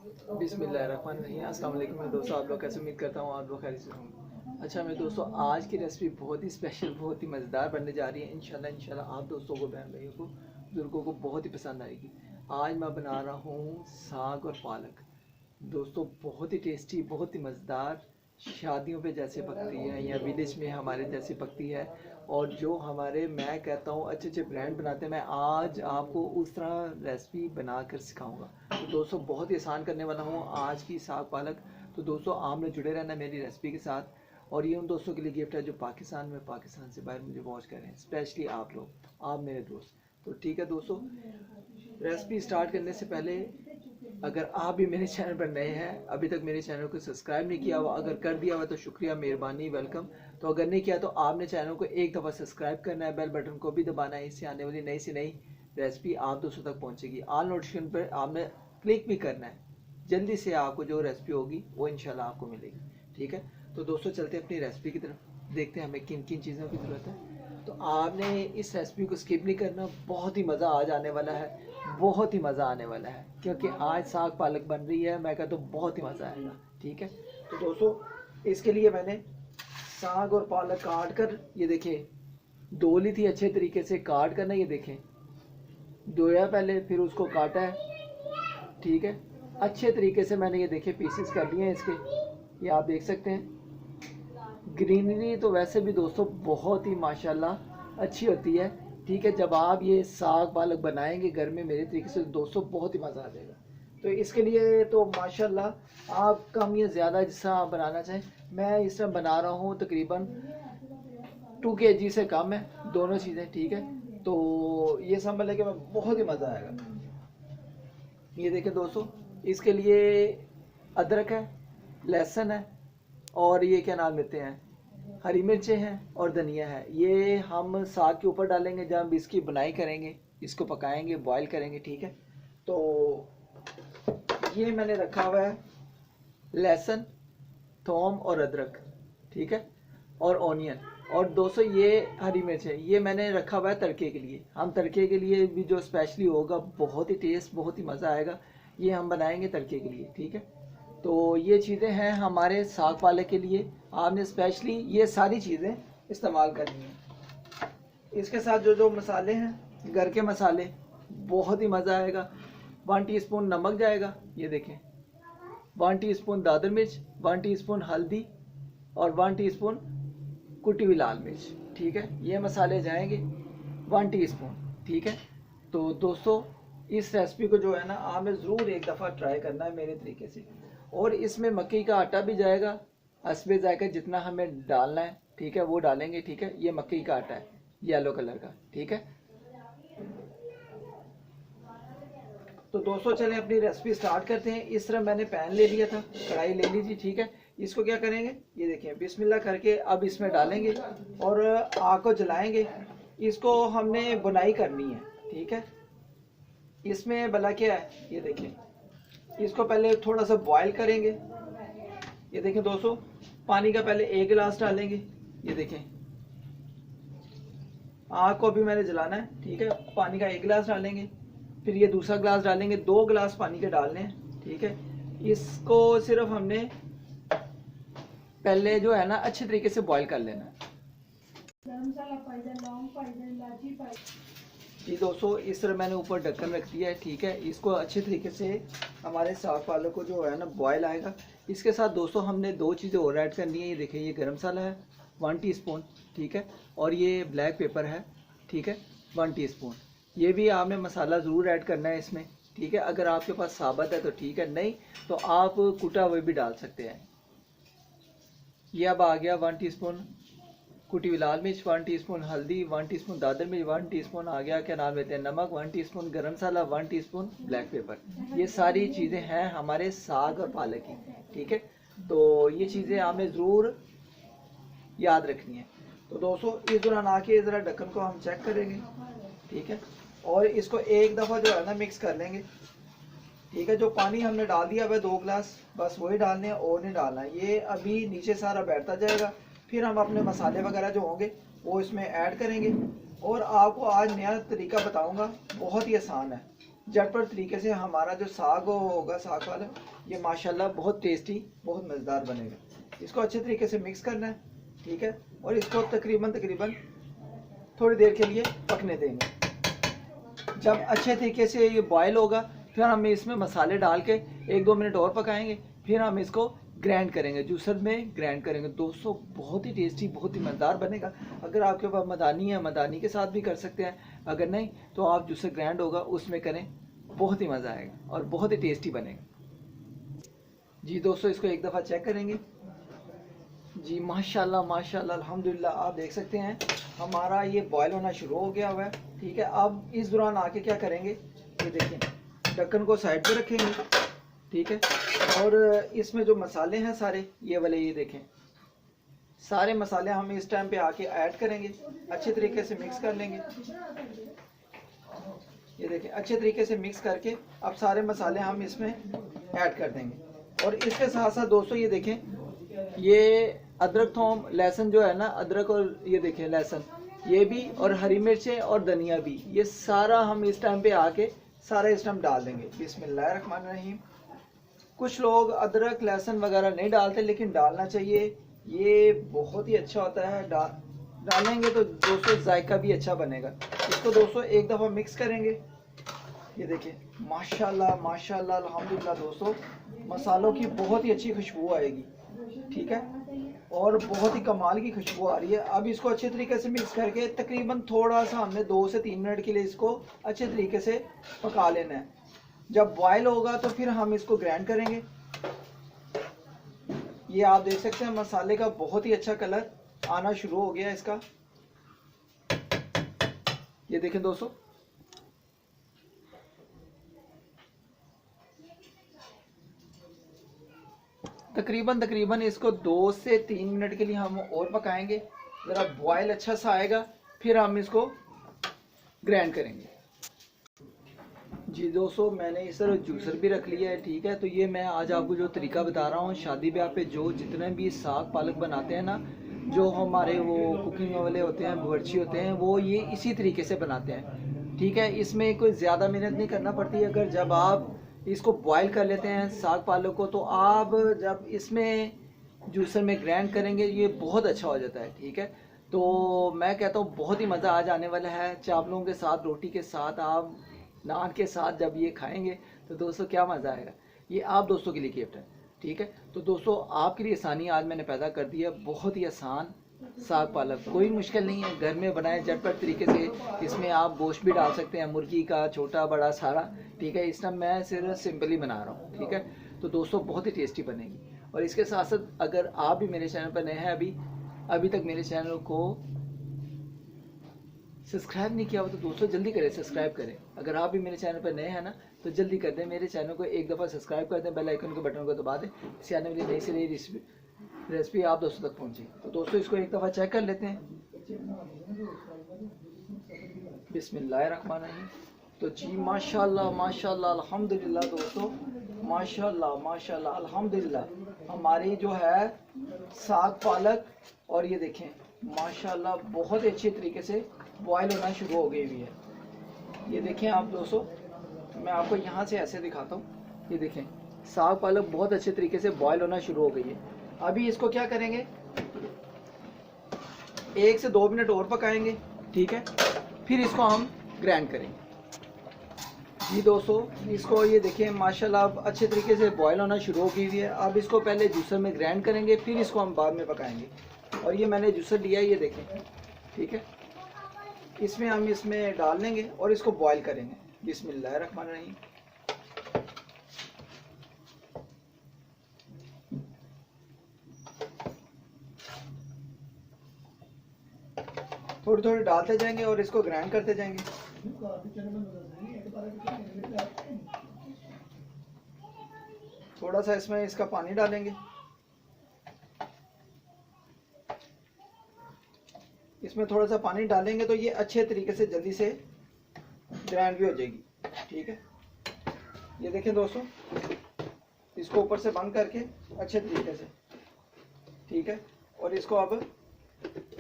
बिस्मिल्लाहिर्रहमानिर्रहीम। अस्सलाम वालेकुम मेरे दोस्तों, आप लोग कैसे, उम्मीद करता हूँ आप लोग खैरियत से होंगे। अच्छा मेरे दोस्तों, आज की रेसिपी बहुत ही स्पेशल, बहुत ही मज़ेदार बनने जा रही है। इंशाल्लाह आप दोस्तों को, बहन भाइयों को, बुजुर्गों को बहुत ही पसंद आएगी। आज मैं बना रहा हूँ साग और पालक। दोस्तों बहुत ही टेस्टी, बहुत ही मज़ेदार, शादियों पे जैसे पकती है या विलेज में हमारे जैसे पकती है। और जो हमारे, मैं कहता हूँ, अच्छे अच्छे ब्रांड बनाते हैं, मैं आज आपको उस तरह रेसिपी बना कर सिखाऊँगा। तो दोस्तों बहुत ही आसान करने वाला हूँ आज की साग पालक। तो दोस्तों आपने जुड़े रहना मेरी रेसिपी के साथ। और ये उन दोस्तों के लिए गिफ्ट है जो पाकिस्तान में, पाकिस्तान से बाहर मुझे वॉच कर रहे हैं, स्पेशली आप लोग, आप मेरे दोस्त। तो ठीक है दोस्तों, रेसिपी स्टार्ट करने से पहले, अगर आप भी मेरे चैनल पर नए हैं, अभी तक मेरे चैनल को सब्सक्राइब नहीं किया हुआ, अगर कर दिया हुआ तो शुक्रिया, मेहरबानी, वेलकम। तो अगर नहीं किया तो आपने चैनल को एक दफ़ा सब्सक्राइब करना है, बेल बटन को भी दबाना है, इससे आने वाली नई से नई रेसिपी आप दोस्तों तक पहुंचेगी। ऑल नोटिफिकेशन पर आपने क्लिक भी करना है, जल्दी से आपको जो रेसिपी होगी वो इंशाल्लाह आपको मिलेगी। ठीक है, तो दोस्तों चलते हैं अपनी रेसिपी की तरफ, देखते हैं हमें किन किन चीज़ों की ज़रूरत है। तो आपने इस रेसिपी को स्किप नहीं करना, बहुत ही मज़ा आज आने वाला है, बहुत ही मज़ा आने वाला है, क्योंकि आज साग पालक बन रही है। मैं कहता हूँ बहुत ही मज़ा आएगा। ठीक है, तो दोस्तों इसके लिए मैंने साग और पालक काट कर, ये देखिए, धो ली थी अच्छे तरीके से, काट कर ना, ये देखें, धोया पहले, फिर उसको काटा है। ठीक है, अच्छे तरीके से मैंने, ये देखिए, पीसेस कर लिए हैं इसके, ये आप देख सकते हैं। ग्रीनरी तो वैसे भी दोस्तों बहुत ही माशाल्लाह अच्छी होती है। ठीक है, जब आप ये साग पालक बनाएंगे घर में मेरे तरीके से, दोस्तों बहुत ही मज़ा आ जाएगा। तो इसके लिए तो माशाल्लाह आप कम या ज़्यादा जिस तरह आप बनाना चाहें, मैं इस तरह बना रहा हूँ, तकरीबन 2 kg से कम है दोनों चीज़ें। ठीक है, तो ये समझ लें कि मैं बहुत ही मज़ा आएगा। ये देखें दोस्तों, इसके लिए अदरक है, लहसुन है, और ये क्या नाम लेते हैं, हरी मिर्चें हैं और धनिया है। ये हम साग के ऊपर डालेंगे जब हम इसकी बुनाई करेंगे, इसको पकाएंगे, बॉईल करेंगे। ठीक है, तो ये मैंने रखा हुआ है लहसुन, थोम और अदरक। ठीक है, और ऑनियन, और दोस्तों ये हरी मिर्च है, ये मैंने रखा हुआ है तड़के के लिए। हम तड़के के लिए भी जो स्पेशली होगा, बहुत ही टेस्ट, बहुत ही मज़ा आएगा, ये हम बनाएंगे तड़के के लिए। ठीक है, तो ये चीज़ें हैं हमारे साग पालक के लिए, आपने स्पेशली ये सारी चीज़ें इस्तेमाल करनी है। इसके साथ जो जो मसाले हैं, घर के मसाले, बहुत ही मज़ा आएगा। 1 टीस्पून नमक जाएगा, ये देखें, 1 टीस्पून दादर मिर्च, 1 टीस्पून हल्दी, और 1 टीस्पून कुटी हुई लाल मिर्च। ठीक है, ये मसाले जाएंगे 1 टीस्पून। ठीक है, तो दोस्तों इस रेसिपी को जो है ना, आपने ज़रूर एक दफ़ा ट्राई करना है मेरे तरीके से। और इसमें मक्की का आटा भी जाएगा, हस्बे जायका जितना हमें डालना है। ठीक है, वो डालेंगे। ठीक है, ये मक्की का आटा है, येलो कलर का। ठीक है, तो दोस्तों चलें अपनी रेसिपी स्टार्ट करते हैं। इस तरह मैंने पैन ले लिया था, कढ़ाई ले लीजिए। ठीक है, इसको क्या करेंगे, ये देखिए, बिस्मिल्लाह करके अब इसमें डालेंगे और आग को जलाएंगे। इसको हमने बुनाई करनी है। ठीक है, इसमें भला क्या है, ये देखिए, इसको पहले थोड़ा सा बॉईल करेंगे। ये देखें दोस्तों, पानी का पहले 1 गिलास डालेंगे। ये देखें, आग को अभी मैंने जलाना है। ठीक है, पानी का 1 गिलास डालेंगे, फिर ये दूसरा गिलास डालेंगे, 2 गिलास पानी के डालने हैं। ठीक है, इसको सिर्फ हमने पहले जो है ना अच्छे तरीके से बॉईल कर लेना है। जी दोस्तों, इस तरह मैंने ऊपर ढक्कन रख दिया है। ठीक है, इसको अच्छे तरीके से हमारे साग पालक को जो है ना बॉयल आएगा। इसके साथ दोस्तों हमने 2 चीज़ें और ऐड करनी है। ये देखिए, ये गरम मसाला है 1 टीस्पून। ठीक है, और ये ब्लैक पेपर है। ठीक है, 1 टीस्पून। ये भी आपने मसाला ज़रूर ऐड करना है इसमें। ठीक है, अगर आपके पास साबुत है तो ठीक है, नहीं तो आप कुटा हुआ भी डाल सकते हैं। ये अब आ गया 1 टीस्पून कुटी हुई लाल मिर्च, 1 टीस्पून हल्दी, 1 टीस्पून दादर मिर्च, 1 टीस्पून आ गया क्या नाम लेते हैं नमक, 1 टीस्पून गरम मसाला, 1 टीस्पून ब्लैक पेपर। ये सारी चीज़ें हैं हमारे साग और पालक की। ठीक है, तो ये चीज़ें आपने ज़रूर याद रखनी है। तो दोस्तों इस दौरान आके ज़रा ढक्कन को हम चेक करेंगे। ठीक है, और इसको एक दफ़ा जो है ना मिक्स कर लेंगे। ठीक है, जो पानी हमने डाल दिया वह 2 गिलास, बस वही डालने हैं और नहीं डालना। ये अभी नीचे सारा बैठता जाएगा, फिर हम अपने मसाले वगैरह जो होंगे वो इसमें ऐड करेंगे। और आपको आज नया तरीका बताऊंगा, बहुत ही आसान है। झटपट तरीके से हमारा जो साग होगा, साग वाला, ये माशाल्लाह बहुत टेस्टी, बहुत मज़ेदार बनेगा। इसको अच्छे तरीके से मिक्स करना है, ठीक है, और इसको तकरीबन थोड़ी देर के लिए पकने देंगे। जब अच्छे तरीके से ये बॉयल होगा फिर हम इसमें मसाले डाल के 1-2 मिनट और पकाएंगे, फिर हम इसको ग्राइंड करेंगे, जूसर में ग्राइंड करेंगे। दोस्तों बहुत ही टेस्टी, बहुत ही मज़ेदार बनेगा। अगर आपके पास मदानी है, मदानी के साथ भी कर सकते हैं, अगर नहीं तो आप जूसर ग्राइंड होगा उसमें करें, बहुत ही मज़ा आएगा और बहुत ही टेस्टी बनेगा। जी दोस्तों, इसको एक दफ़ा चेक करेंगे। जी माशाल्लाह माशाल्लाह अल्हम्दुलिल्लाह, आप देख सकते हैं हमारा ये बॉयल होना शुरू हो गया हुआ है, ठीक है। अब इस दौरान आके क्या करेंगे, ये देखें, ढक्कन को साइड पे रखेंगे, ठीक है, और इसमें जो मसाले हैं सारे ये वाले, ये देखें सारे मसाले हम इस टाइम पे आके ऐड करेंगे, अच्छे तरीके से मिक्स कर लेंगे। ये देखें अच्छे तरीके से मिक्स करके अब सारे मसाले हम इसमें ऐड कर देंगे। और इसके साथ साथ दोस्तों ये देखें, ये अदरक थोम लहसुन जो है ना, अदरक और ये देखें लहसुन, ये भी, और हरी मिर्चें और धनिया भी, ये सारा हम इस टाइम पे आके सारा इस टाइम डाल देंगे। बिस्मिल्लाहिर्रहमानिर्रहीम। कुछ लोग अदरक लहसुन वगैरह नहीं डालते, लेकिन डालना चाहिए, ये बहुत ही अच्छा होता है। डालेंगे तो दोस्तों जायका भी अच्छा बनेगा। इसको दोस्तों एक दफ़ा मिक्स करेंगे। ये देखिए माशाल्लाह माशाल्लाह अल्हम्दुलिल्लाह दोस्तों, मसालों की बहुत ही अच्छी खुशबू आएगी, ठीक है, और बहुत ही कमाल की खुशबू आ रही है। अब इसको अच्छे तरीके से मिक्स करके तकरीबन थोड़ा सा हमने 2 से 3 मिनट के लिए इसको अच्छे तरीके से पका लेना है। जब बॉयल होगा तो फिर हम इसको ग्राइंड करेंगे। ये आप देख सकते हैं मसाले का बहुत ही अच्छा कलर आना शुरू हो गया इसका। ये देखें दोस्तों, तकरीबन इसको 2 से 3 मिनट के लिए हम और पकाएंगे। ज़रा बॉयल अच्छा सा आएगा फिर हम इसको ग्राइंड करेंगे। जी दोस्तों, मैंने इस तरह जूसर भी रख लिया है, ठीक है। तो ये मैं आज आपको जो तरीका बता रहा हूँ, शादी ब्याह पे जो जितने भी साग पालक बनाते हैं ना, जो हमारे वो कुकिंग वाले होते हैं, बावर्ची होते हैं, वो ये इसी तरीके से बनाते हैं, ठीक है। इसमें कोई ज़्यादा मेहनत नहीं करना पड़ती। अगर जब आप इसको बॉयल कर लेते हैं साग पालक को, तो आप जब इसमें जूसर में ग्राइंड करेंगे ये बहुत अच्छा हो जाता है, ठीक है। तो मैं कहता हूँ बहुत ही मज़ा आज आने वाला है। चावलों के साथ, रोटी के साथ, आप नान के साथ जब ये खाएंगे तो दोस्तों क्या मज़ा आएगा। ये आप दोस्तों के लिए गिफ्ट है, ठीक है। तो दोस्तों आपके लिए आसानी आज मैंने पैदा कर दी है, बहुत ही आसान साग पालक, कोई मुश्किल नहीं है, घर में बनाए झटपट तरीके से। इसमें आप गोश्त भी डाल सकते हैं, मुर्गी का छोटा बड़ा सारा, ठीक है। इस टाइम मैं सिर्फ सिंपल ही बना रहा हूँ, ठीक है। तो दोस्तों बहुत ही टेस्टी बनेगी। और इसके साथ साथ अगर आप भी मेरे चैनल पर नए हैं, अभी तक मेरे चैनल को सब्सक्राइब नहीं किया हो तो दोस्तों जल्दी करें, सब्सक्राइब करें। अगर आप भी मेरे चैनल पर नए हैं ना तो जल्दी कर दें, मेरे चैनल को एक दफ़ा सब्सक्राइब कर दें, बेल आइकन के बटन को दबा दें, इससे आने वाली नई से नई रेसिपी आप दोस्तों तक पहुंचे। तो दोस्तों इसको एक दफ़ा चेक कर लेते हैं। बिस्मिल्लाहिर्रहमानिर्रहीम। तो जी माशाल्लाह माशाल्लाह अल्हम्दुलिल्लाह दोस्तों, माशाल्लाह माशाल्लाह अल्हम्दुलिल्लाह, हमारी जो है साग पालक, और ये देखें माशाल्लाह बहुत अच्छे तरीके से बॉयल होना शुरू हो गई हुई है। ये देखें आप दोस्तों, मैं आपको यहाँ से ऐसे दिखाता हूँ। ये देखें साग पालक बहुत अच्छे तरीके से बॉयल होना शुरू हो गई है। अभी इसको क्या करेंगे, 1 से 2 मिनट और पकाएंगे, ठीक है, फिर इसको हम ग्राइंड करेंगे। जी दोस्तों, इसको ये देखें माशाल्लाह अब अच्छे तरीके से बॉयल होना शुरू हो गई हुई है। अब इसको पहले जूसर में ग्राइंड करेंगे, फिर इसको हम बाद में पकाएंगे। और ये मैंने जूसर लिया है, ये देखें, ठीक है। इसमें हम इसमें डाल लेंगे और इसको बॉयल करेंगे। बिस्मिल्लाहिर्रहमानिर्रहीम। थोड़ी थोड़ी डालते जाएंगे और इसको ग्राइंड करते जाएंगे। थोड़ा सा इसमें इसका पानी डालेंगे। इसमें थोड़ा सा पानी डालेंगे तो ये अच्छे तरीके से जल्दी से ग्राइंड भी हो जाएगी, ठीक है। ये देखें दोस्तों, इसको ऊपर से बंद करके अच्छे तरीके से, ठीक है, और इसको अब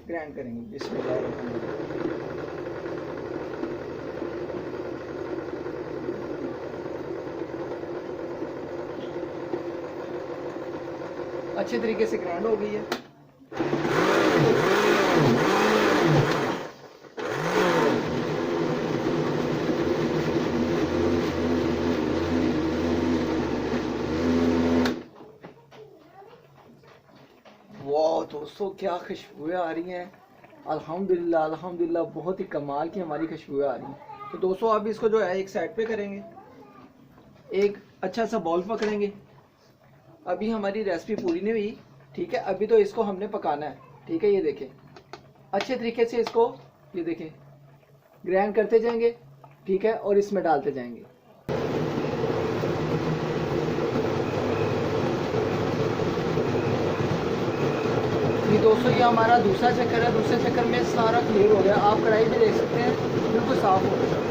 ग्राइंड करेंगे। बिस्मिल्लाह। अच्छे तरीके से ग्राइंड हो गई है। वाह दोस्तों, क्या खुशबुएं आ रही हैं। अल्हम्दुलिल्लाह अल्हम्दुलिल्लाह, बहुत ही कमाल की हमारी खुशबुएं आ रही हैं। तो दोस्तों अब इसको जो है एक साइड पे करेंगे, एक अच्छा सा बॉल पकड़ेंगे। अभी हमारी रेसिपी पूरी नहीं हुई, ठीक है, अभी तो इसको हमने पकाना है, ठीक है। ये देखें अच्छे तरीके से इसको, ये देखें ग्राइंड करते जाएंगे, ठीक है, और इसमें डालते जाएंगे। ये दोस्तों ये हमारा दूसरा चक्कर है, दूसरे चक्कर में सारा क्लियर हो गया। आप कढ़ाई में देख सकते हैं बिल्कुल साफ हो गया।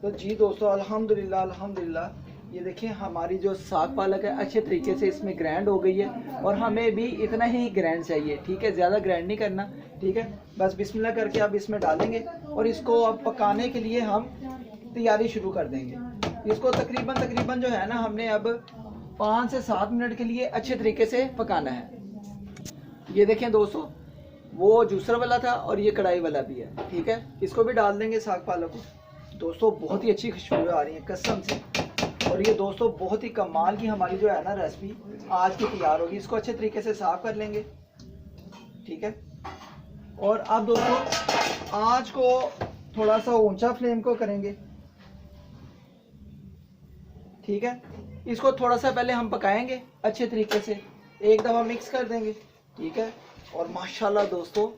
तो जी दोस्तों अल्हम्दुलिल्लाह अल्हम्दुलिल्लाह, ये देखिए हमारी जो साग पालक है अच्छे तरीके से इसमें ग्राइंड हो गई है। और हमें भी इतना ही ग्राइंड चाहिए, ठीक है, ज़्यादा ग्राइंड नहीं करना, ठीक है। बस बिस्मिल्लाह करके अब इसमें डालेंगे और इसको अब पकाने के लिए हम तैयारी शुरू कर देंगे। इसको तकरीबन जो है ना, हमने अब 5 से 7 मिनट के लिए अच्छे तरीके से पकाना है। ये देखें दोस्तों, वो जूसर वाला था और ये कढ़ाई वाला भी है, ठीक है। इसको भी डाल देंगे साग पालक को। दोस्तों बहुत ही अच्छी खुशबू आ रही है कसम से। और ये दोस्तों बहुत ही कमाल की हमारी जो है ना रेसिपी आज की तैयार होगी। इसको अच्छे तरीके से साफ कर लेंगे, ठीक है। और अब दोस्तों आँच को थोड़ा सा ऊंचा फ्लेम को करेंगे, ठीक है। इसको थोड़ा सा पहले हम पकाएंगे अच्छे तरीके से, एक दफ़ा मिक्स कर देंगे, ठीक है। और माशाल्लाह दोस्तों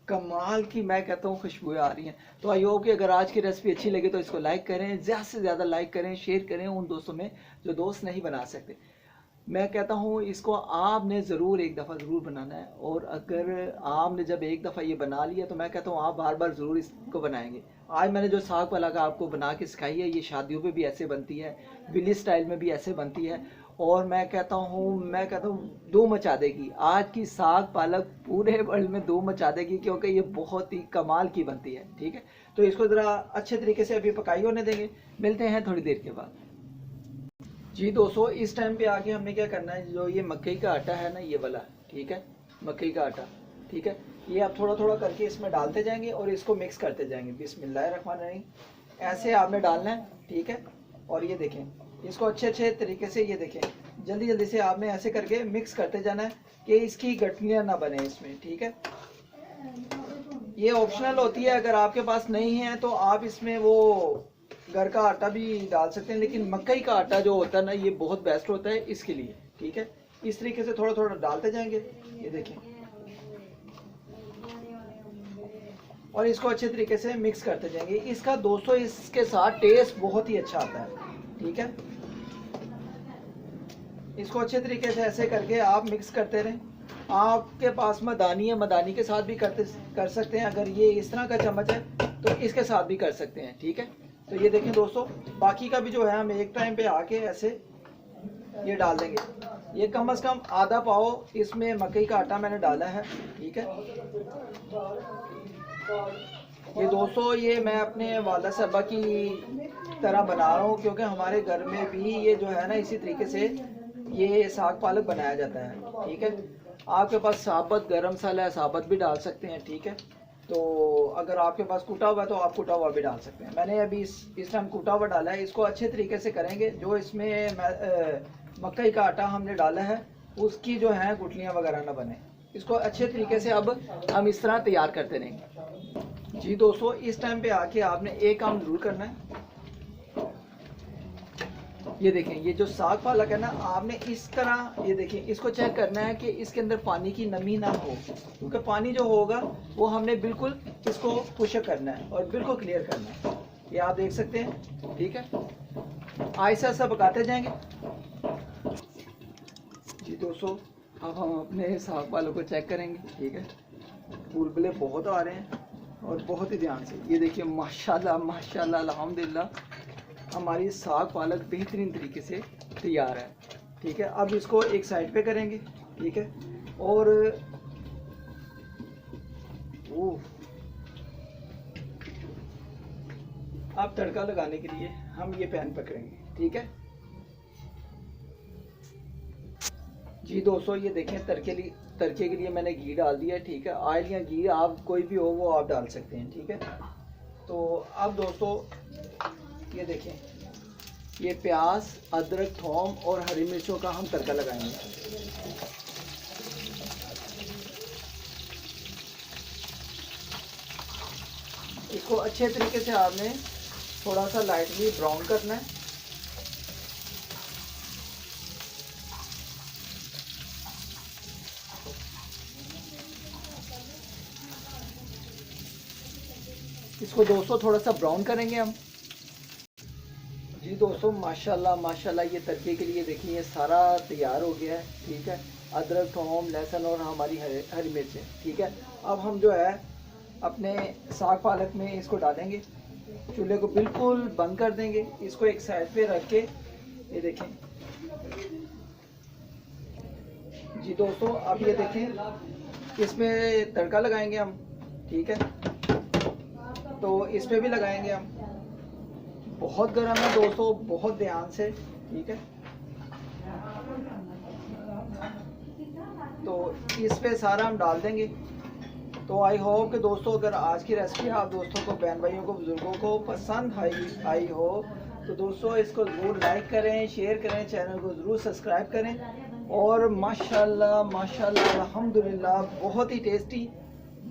कमाल की मैं कहता हूँ खुशबुएं आ रही हैं। तो आई होप कि अगर आज की रेसिपी अच्छी लगे तो इसको लाइक करें, ज़्यादा से ज़्यादा लाइक करें, शेयर करें उन दोस्तों में जो दोस्त नहीं बना सकते। मैं कहता हूँ इसको आपने ज़रूर एक दफ़ा ज़रूर बनाना है। और अगर आपने जब एक दफ़ा ये बना लिया तो मैं कहता हूँ आप बार बार ज़रूर इसको बनाएंगे। आज मैंने जो साग पालक आपको बना के सिखाई है, ये शादियों पे भी ऐसे बनती है, विलेज स्टाइल में भी ऐसे बनती है। और मैं कहता हूँ धूम मचा देगी। आज की साग पालक पूरे वर्ल्ड में धूम मचा देगी, क्योंकि ये बहुत ही कमाल की बनती है, ठीक है। तो इसको ज़रा अच्छे तरीके से अभी पकाई होने देंगे, मिलते हैं थोड़ी देर के बाद। जी दोस्तों इस टाइम पे आके हमने क्या करना है, जो ये मकई का आटा है ना, ये वाला, ठीक है, मकई का आटा, ठीक है, ये आप थोड़ा थोड़ा करके इसमें डालते जाएंगे और इसको मिक्स करते जाएंगे। बिस्मिल्लाहिर्रहमानिर्रहीम, ऐसे आपने डालना है, ठीक है। और ये देखें इसको अच्छे तरीके से, ये देखें जल्दी से आपने ऐसे करके मिक्स करते जाना है कि इसकी गठलियाँ ना बने इसमें, ठीक है। ये ऑप्शनल होती है, अगर आपके पास नहीं है तो आप इसमें वो घर का आटा भी डाल सकते हैं, लेकिन मकई का आटा जो होता है ना, ये बहुत बेस्ट होता है इसके लिए, ठीक है। इस तरीके से थोड़ा थोड़ा डालते जाएंगे, ये देखें, और इसको अच्छे तरीके से मिक्स करते जाएंगे। इसका दोस्तों इसके साथ टेस्ट बहुत ही अच्छा आता है, ठीक है। इसको अच्छे तरीके से ऐसे करके आप मिक्स करते रहें। आपके पास मदानी है, मदानी के साथ भी कर सकते हैं। अगर ये इस तरह का चम्मच है तो इसके साथ भी कर सकते हैं, ठीक है। तो ये देखें दोस्तों, बाकी का भी जो है हम एक टाइम पे आके ऐसे ये डाल देंगे। ये कम से कम आधा पाव इसमें मकई का आटा मैंने डाला है, ठीक है। ये दोस्तों ये मैं अपने वाला साहबा की तरह बना रहा हूँ, क्योंकि हमारे घर में भी ये जो है ना इसी तरीके से ये साग पालक बनाया जाता है, ठीक है। आपके पास साबुत गरम मसाला है, साबुत भी डाल सकते हैं, ठीक है। तो अगर आपके पास कूटा हुआ है तो आप कूटा हुआ भी डाल सकते हैं। मैंने अभी इस टाइम कूटा हुआ डाला है। इसको अच्छे तरीके से करेंगे। जो इसमें मकई का आटा हमने डाला है उसकी जो है गुठलियाँ वगैरह ना बने। इसको अच्छे तरीके से अब हम इस तरह तैयार करते रहेंगे। जी दोस्तों इस टाइम पे आके आपने एक काम जरूर करना है। ये देखें, ये जो साग पालक है ना, आपने इस तरह ये देखें, इसको चेक करना है कि इसके अंदर पानी की नमी ना हो, क्योंकि पानी जो होगा वो हमने बिल्कुल इसको पुशअप करना है और बिल्कुल क्लियर करना है। ये आप देख सकते हैं, ठीक है। आहिस्ता आहिस्ता पकाते जाएंगे। जी दोस्तों अब हम अपने साग पालक को चेक करेंगे, ठीक है। बुलबुले बहुत आ रहे हैं, और बहुत ही ध्यान से। ये देखिए माशाल्लाह माशाल्लाह अल्हम्दुलिल्लाह हमारी साग पालक बेहतरीन तरीके से तैयार है। ठीक है, अब इसको एक साइड पे करेंगे। ठीक है, और अब तड़का लगाने के लिए हम ये पैन पकड़ेंगे। ठीक है जी दोस्तों, ये देखें तड़के के लिए मैंने घी डाल दिया है। ठीक है, ऑयल या घी आप कोई भी हो वो आप डाल सकते हैं। ठीक है, तो अब दोस्तों ये देखें, ये प्याज, अदरक, थोम और हरी मिर्चों का हम तड़का लगाएंगे। इसको अच्छे तरीके से आपने थोड़ा सा लाइटली ब्राउन करना है। इसको दोस्तों थोड़ा सा ब्राउन करेंगे हम। जी दोस्तों माशाल्लाह माशाल्लाह ये तड़के के लिए देखिए ये सारा तैयार हो गया है। ठीक है, अदरक, थोम, लहसुन और हमारी हरी मिर्चें। ठीक है, अब हम जो है अपने साग पालक में इसको डालेंगे। चूल्हे को बिल्कुल बंद कर देंगे, इसको एक साइड पे रख के ये देखें। जी दोस्तों, अब ये देखें इसमें तड़का लगाएंगे हम। ठीक है, तो इस पे भी लगाएंगे हम। बहुत गर्म है दोस्तों, बहुत ध्यान से। ठीक है, तो इस पे सारा हम डाल देंगे। तो आई होप कि दोस्तों अगर आज की रेसिपी आप दोस्तों को, बहन भाइयों को, बुजुर्गों को पसंद आई हो तो दोस्तों इसको ज़रूर लाइक करें, शेयर करें, चैनल को ज़रूर सब्सक्राइब करें। और माशाल्लाह माशाल्लाह अल्हम्दुलिल्लाह बहुत ही टेस्टी,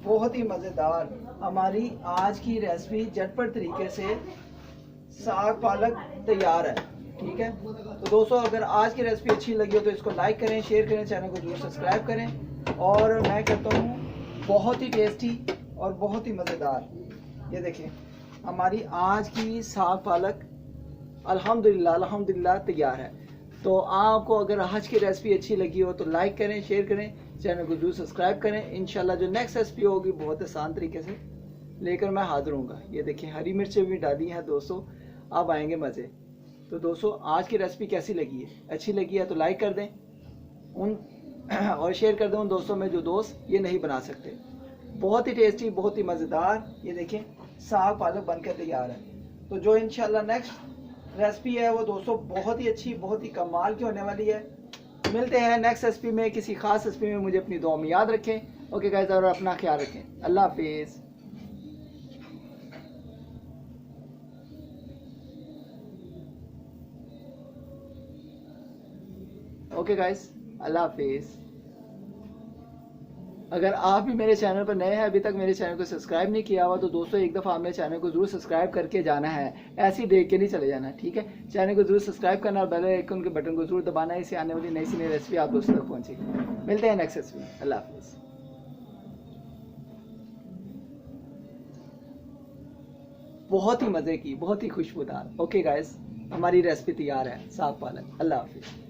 बहुत ही मज़ेदार हमारी आज की रेसिपी झटपट तरीके से साग पालक तैयार है। ठीक है, तो दोस्तों अगर आज की रेसिपी अच्छी लगी हो तो इसको लाइक करें, शेयर करें, चैनल को जरूर सब्सक्राइब करें। और मैं कहता हूँ बहुत ही टेस्टी और बहुत ही मज़ेदार, ये देखें हमारी आज की साग पालक अल्हम्दुलिल्लाह अल्हम्दुलिल्लाह तैयार है। तो आपको अगर आज की रेसिपी अच्छी लगी हो तो लाइक करें, शेयर करें, चैनल को जरूर सब्सक्राइब करें। इंशाल्लाह जो नेक्स्ट रेसिपी होगी बहुत आसान तरीके से लेकर मैं हाजिर हूँगा। ये देखिए हरी मिर्चें भी डाली हैं दोस्तों, अब आएंगे मज़े। तो दोस्तों आज की रेसिपी कैसी लगी है, अच्छी लगी है तो लाइक कर दें उन और शेयर कर दें उन दोस्तों में जो दोस्त ये नहीं बना सकते। बहुत ही टेस्टी, बहुत ही मज़ेदार ये देखें साग पालक बनकर तैयार है। तो जो इंशाल्लाह नेक्स्ट रेसिपी है वो दोस्तों बहुत ही अच्छी, बहुत ही कमाल की होने वाली है। मिलते हैं नेक्स्ट रेसिपी में, किसी खास रेसिपी में। मुझे अपनी दुआ में याद रखें। ओके गाइस, और अपना ख्याल रखें। अल्लाह हाफिज़। ओके गाइस, अल्लाह हाफिज़। अगर आप भी मेरे चैनल पर नए हैं, अभी तक मेरे चैनल को सब्सक्राइब नहीं किया हुआ तो दोस्तों एक दफ़ा मेरे चैनल को जरूर सब्सक्राइब करके जाना है, ऐसे ही देख के नहीं चले जाना। ठीक है, चैनल को जरूर सब्सक्राइब करना और बेल आइकन के बटन को जरूर दबाना है, इससे आने वाली नई से नई रेसिपी आप दोस्तों तक पहुँचेगी। मिलते हैं नेक्स्ट रेसिपी। अल्लाह हाफिज़। बहुत ही मज़े की, बहुत ही खुशबूदार। ओके गाइस, हमारी रेसिपी तैयार है साग पालक। अल्लाह हाफिज़।